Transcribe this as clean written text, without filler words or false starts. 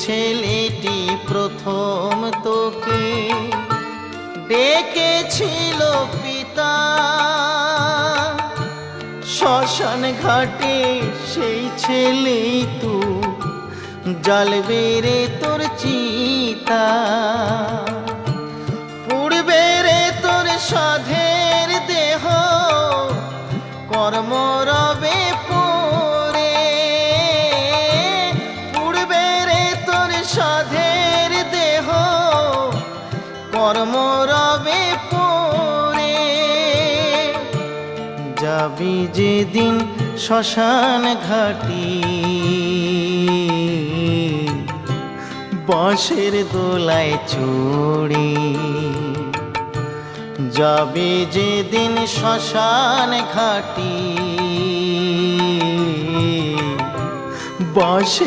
ছেলেটি প্রথম তোকে ডেকেছিল পিতা, শ্মশান ঘাটে সেই ছেলেই তু জ্বালবে রে তোর চিতা। পুড়বে রে তোর সাধের দেহ কর্ম রবে পরে, পুড়বে রে তোর সাধের দেহ কর্ম রবে পরে। যাবি যেদিন শ্মশান ঘাটি বাঁশের দোলায় চড়ে, যাবে যেদিন শ্মশান ঘাটি বাঁশের